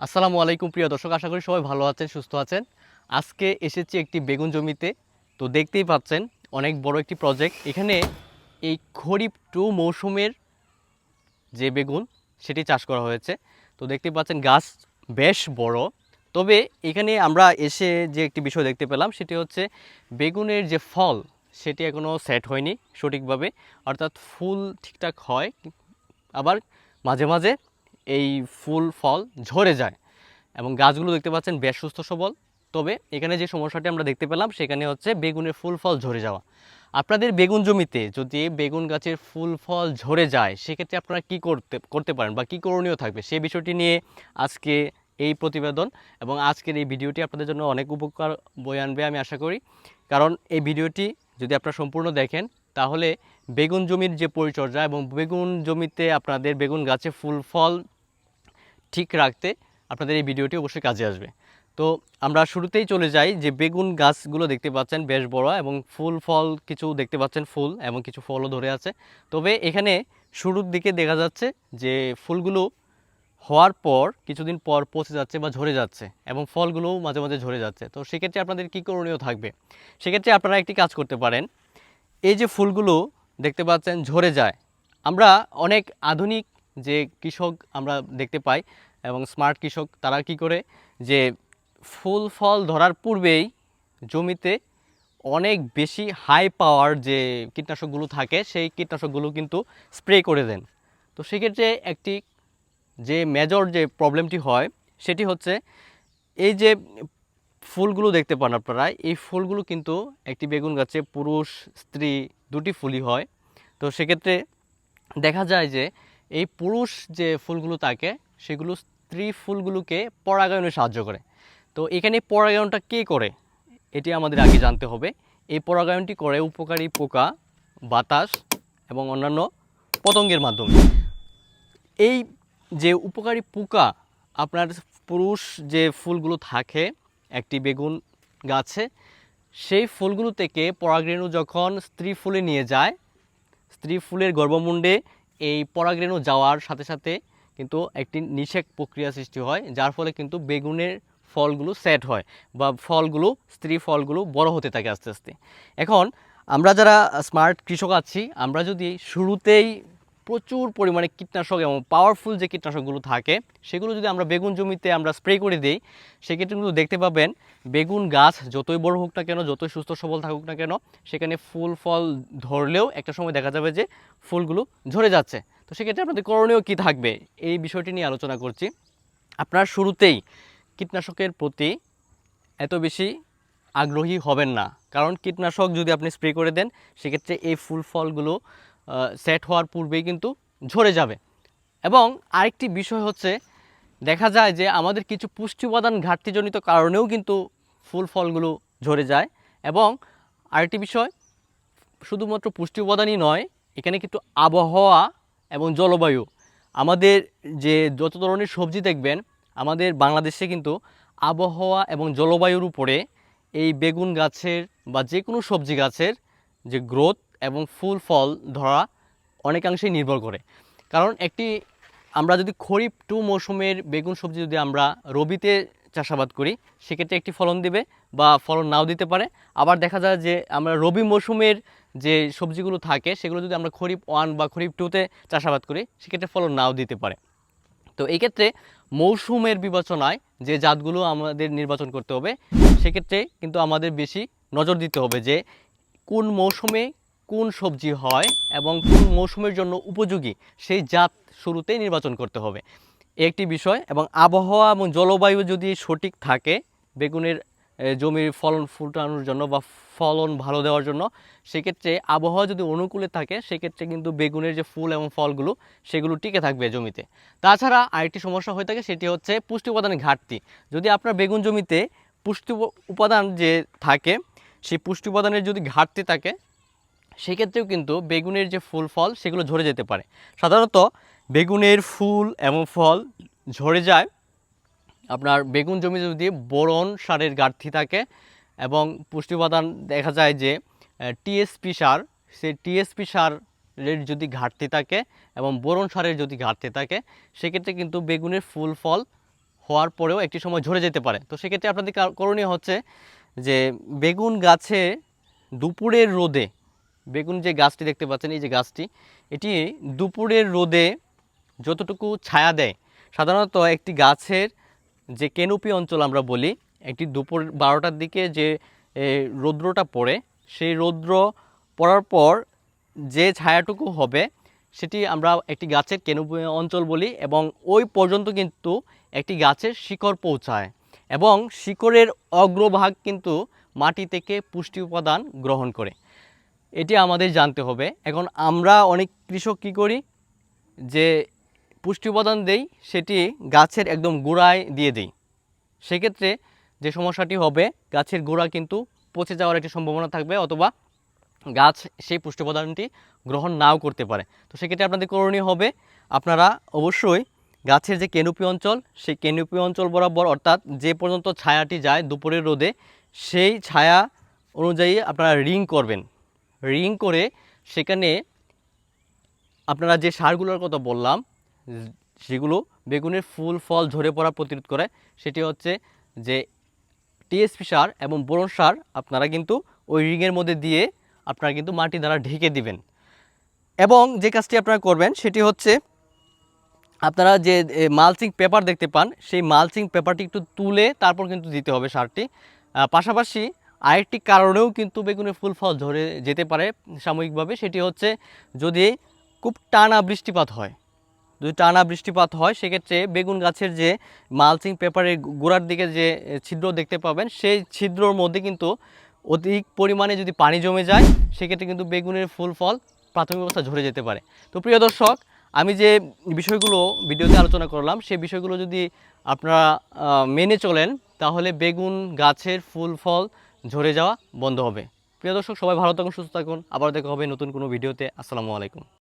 আসসালামু আলাইকুম প্রিয় দর্শক, আশা করি সবাই ভালো আছেন, সুস্থ আছেন। আজকে এসেছি একটি বেগুন জমিতে। তো দেখতেই পাচ্ছেন অনেক বড় একটি প্রজেক্ট। এখানে এই খরিফ টু মৌসুমের যে বেগুন সেটি চাষ করা হয়েছে। তো দেখতেই পাচ্ছেন গাছ বেশ বড়। তবে এখানে আমরা এসে যে একটি বিষয় দেখতে পেলাম সেটি হচ্ছে বেগুনের যে ফল সেটি এখনও সেট হয়নি সঠিকভাবে, অর্থাৎ ফুল ঠিকঠাক হয়, আবার মাঝে মাঝে এই ফুল ফল ঝরে যায় এবং গাছগুলো দেখতে পাচ্ছেন বেশ সুস্থ সবল। তবে এখানে যে সমস্যাটি আমরা দেখতে পেলাম সেখানে হচ্ছে বেগুনের ফুল ফল ঝরে যাওয়া। আপনাদের বেগুন জমিতে যদি বেগুন গাছের ফুল ফল ঝরে যায় সেক্ষেত্রে আপনারা কি করতে পারেন বা কী করণীয় থাকবে সেই বিষয়টি নিয়ে আজকে এই প্রতিবেদন এবং আজকের এই ভিডিওটি আপনাদের জন্য অনেক উপকার বয়ে আনবে আমি আশা করি। কারণ এই ভিডিওটি যদি আপনারা সম্পূর্ণ দেখেন তাহলে বেগুন জমির যে পরিচর্যা এবং বেগুন জমিতে আপনাদের বেগুন গাছে ফুল ফল ঠিক রাখতে আপনাদের এই ভিডিওটি অবশ্যই কাজে আসবে। তো আমরা শুরুতেই চলে যাই যে বেগুন গাছগুলো দেখতে পাচ্ছেন বেশ বড় এবং ফুল ফল কিছু দেখতে পাচ্ছেন, ফুল এবং কিছু ফলও ধরে আছে। তবে এখানে শুরুর দিকে দেখা যাচ্ছে যে ফুলগুলো হওয়ার পর কিছুদিন পর পচে যাচ্ছে বা ঝরে যাচ্ছে এবং ফলগুলোও মাঝে মাঝে ঝরে যাচ্ছে। তো সেক্ষেত্রে আপনাদের কী করণীয় থাকবে? সেক্ষেত্রে আপনারা একটি কাজ করতে পারেন। এই যে ফুলগুলো দেখতে পাচ্ছেন ঝরে যায়, আমরা অনেক আধুনিক যে কৃষক আমরা দেখতে পাই এবং স্মার্ট কৃষক তারা কি করে যে ফুল ফল ধরার পূর্বেই জমিতে অনেক বেশি হাই পাওয়ার যে কীটনাশকগুলো থাকে সেই কীটনাশকগুলো কিন্তু স্প্রে করে দেন। তো সেক্ষেত্রে একটি যে মেজর যে প্রবলেমটি হয় সেটি হচ্ছে এই যে ফুলগুলো দেখতে পান আপনারা, এই ফুলগুলো কিন্তু একটি বেগুন গাছে পুরুষ স্ত্রী দুটি ফুলই হয়। তো সেক্ষেত্রে দেখা যায় যে এই পুরুষ যে ফুলগুলো থাকে সেগুলো স্ত্রী ফুলগুলোকে পরাগায়নে সাহায্য করে। তো এখানে পরাগায়নটা কে করে এটি আমাদের আগে জানতে হবে। এই পরাগায়নটি করে উপকারী পোকা, বাতাস এবং অন্যান্য পতঙ্গের মাধ্যমে। এই যে উপকারী পোকা আপনার পুরুষ যে ফুলগুলো থাকে একটি বেগুন গাছে, সেই ফুলগুলো থেকে পরাগরেণু যখন স্ত্রী ফুলে নিয়ে যায়, স্ত্রী ফুলের গর্ভমুণ্ডে এই পরাগরেণু যাওয়ার সাথে সাথে কিন্তু একটি নিষেক প্রক্রিয়া সৃষ্টি হয়, যার ফলে কিন্তু বেগুনের ফলগুলো সেট হয় বা ফলগুলো স্ত্রী ফলগুলো বড় হতে থাকে আস্তে আস্তে। এখন আমরা যারা স্মার্ট কৃষক আছি, আমরা যদি শুরুতেই প্রচুর পরিমাণে কীটনাশক এবং পাওয়ারফুল যে কীটনাশকগুলো থাকে সেগুলো যদি আমরা বেগুন জমিতে আমরা স্প্রে করে দিই, সেক্ষেত্রে কিন্তু দেখতে পাবেন বেগুন গাছ যতই বড় হোক না কেন, যতই সুস্থ সবল থাকুক না কেন, সেখানে ফুল ফল ধরলেও একটা সময় দেখা যাবে যে ফুলগুলো ঝরে যাচ্ছে। তো সেক্ষেত্রে আপনাদের করণীয় কী থাকবে এই বিষয়টি নিয়ে আলোচনা করছি। আপনার শুরুতেই কীটনাশকের প্রতি এত বেশি আগ্রহী হবেন না, কারণ কীটনাশক যদি আপনি স্প্রে করে দেন সেক্ষেত্রে এই ফুল ফলগুলো সেট হওয়ার পূর্বেই কিন্তু ঝরে যাবে। এবং আরেকটি বিষয় হচ্ছে দেখা যায় যে আমাদের কিছু পুষ্টি উপাদান ঘাটতিজনিত কারণেও কিন্তু ফুল ফলগুলো ঝরে যায়। এবং আরেকটি বিষয়, শুধুমাত্র পুষ্টি উপাদানই নয়, এখানে কিন্তু আবহাওয়া এবং জলবায়ু, আমাদের যে যত ধরনের সবজি দেখবেন আমাদের বাংলাদেশে কিন্তু আবহাওয়া এবং জলবায়ুর উপরে এই বেগুন গাছের বা যে কোনো সবজি গাছের যে গ্রোথ এবং ফুল ফল ধরা অনেকাংশেই নির্ভর করে। কারণ একটি আমরা যদি খরিফ টু মৌসুমের বেগুন সবজি যদি আমরা রবিতে চাষাবাদ করি সেক্ষেত্রে একটি ফলন দেবে বা ফলন নাও দিতে পারে। আবার দেখা যায় যে আমরা রবি মৌসুমের যে সবজিগুলো থাকে সেগুলো যদি আমরা খরিফ ওয়ান বা খরিফ টুতে চাষাবাদ করি সেক্ষেত্রে ফলন নাও দিতে পারে। তো এই ক্ষেত্রে মৌসুমের বিবেচনায় যে জাতগুলো আমাদের নির্বাচন করতে হবে সেক্ষেত্রে কিন্তু আমাদের বেশি নজর দিতে হবে যে কোন মৌসুমে কোন সবজি হয় এবং কোন মৌসুমের জন্য উপযোগী সেই জাত শুরুতেই নির্বাচন করতে হবে, একটি বিষয়। এবং আবহাওয়া এবং জলবায়ু যদি সঠিক থাকে বেগুনের জমির ফলন ফুটানোর জন্য বা ফলন ভালো দেওয়ার জন্য, সেক্ষেত্রে আবহাওয়া যদি অনুকূলে থাকে সেক্ষেত্রে কিন্তু বেগুনের যে ফুল এবং ফলগুলো সেগুলো টিকে থাকবে জমিতে। তাছাড়া আরেকটি সমস্যা হয়ে থাকে সেটি হচ্ছে পুষ্টি উপাদানের ঘাটতি। যদি আপনার বেগুন জমিতে পুষ্টি উপাদান যে থাকে সেই পুষ্টি উপাদানের যদি ঘাটতি থাকে সেক্ষেত্রেও কিন্তু বেগুনের যে ফুল ফল সেগুলো ঝরে যেতে পারে। সাধারণত বেগুনের ফুল এবং ফল ঝরে যায় আপনার বেগুন জমি যদি বোরন সারের ঘাটতি থাকে এবং পুষ্টি উপাদান দেখা যায় যে টিএসপি সার, সেই টিএসপি সারের যদি ঘাটতি থাকে এবং বোরন সারের যদি ঘাটতি থাকে সেক্ষেত্রে কিন্তু বেগুনের ফুল ফল হওয়ার পরেও একটি সময় ঝরে যেতে পারে। তো সেক্ষেত্রে আপনাদের করণীয় হচ্ছে যে বেগুন গাছে দুপুরের রোদে, বেগুন যে গাছটি দেখতে পাচ্ছেন, এই যে গাছটি, এটি দুপুরের রোদে যতটুকু ছায়া দেয়, সাধারণত একটি গাছের যে ক্যানোপি অঞ্চল আমরা বলি, একটি দুপুর 12টার দিকে যে রৌদ্রটা পড়ে, সেই রৌদ্র পড়ার পর যে ছায়াটুকু হবে সেটি আমরা একটি গাছের ক্যানোপি অঞ্চল বলি, এবং ওই পর্যন্ত কিন্তু একটি গাছের শিকড় পৌঁছায়, এবং শিকড়ের অগ্রভাগ কিন্তু মাটি থেকে পুষ্টি উপাদান গ্রহণ করে। এটি আমাদের জানতে হবে। এখন আমরা অনেক কৃষক কী করি, যে পুষ্টি উপাদান দেই সেটি গাছের একদম গোড়ায় দিয়ে দিই। সেক্ষেত্রে যে সমস্যাটি হবে, গাছের গোড়া কিন্তু পচে যাওয়ার একটি সম্ভাবনা থাকবে, অথবা গাছ সেই পুষ্টি উপাদানটি গ্রহণ নাও করতে পারে। তো সেক্ষেত্রে আপনাদের করণীয় হবে, আপনারা অবশ্যই গাছের যে ক্যানোপি অঞ্চল, সেই ক্যানোপি অঞ্চল বরাবর, অর্থাৎ যে পর্যন্ত ছায়াটি যায় দুপুরের রোদে, সেই ছায়া অনুযায়ী আপনারা রিং করবেন। রিং করে সেখানে আপনারা যে সারগুলোর কথা বললাম, সেগুলো বেগুনের ফুল ফল ঝরে পড়া প্রতিরোধ করে, সেটি হচ্ছে যে টিএসপি সার এবং বোরন সার আপনারা কিন্তু ওই রিংয়ের মধ্যে দিয়ে আপনারা কিন্তু মাটি দ্বারা ঢেকে দিবেন। এবং যে কাজটি আপনারা করবেন সেটি হচ্ছে, আপনারা যে মালচিং পেপার দেখতে পান, সেই মালচিং পেপারটি একটু তুলে তারপর কিন্তু দিতে হবে সারটি। পাশাপাশি আরেকটি কারণেও কিন্তু বেগুনের ফুল ফল ঝরে যেতে পারে সাময়িকভাবে, সেটি হচ্ছে যদি খুব টানা বৃষ্টিপাত হয়। যদি টানা বৃষ্টিপাত হয়, সেক্ষেত্রে বেগুন গাছের যে মালচিং পেপারের গোড়ার দিকে যে ছিদ্র দেখতে পাবেন, সেই ছিদ্রর মধ্যে কিন্তু অধিক পরিমাণে যদি পানি জমে যায়, সেক্ষেত্রে কিন্তু বেগুনের ফুল ফল প্রাথমিক অবস্থা ঝরে যেতে পারে। তো প্রিয় দর্শক, আমি যে বিষয়গুলো ভিডিওতে আলোচনা করলাম, সেই বিষয়গুলো যদি আপনারা মেনে চলেন, তাহলে বেগুন গাছের ফুল ফল ঝরে যাওয়া বন্ধ হবে। প্রিয় দর্শক, সবাই ভালো থাকুন, সুস্থ থাকুন। আবার দেখা হবে নতুন কোনো ভিডিওতে। আসসালামু আলাইকুম।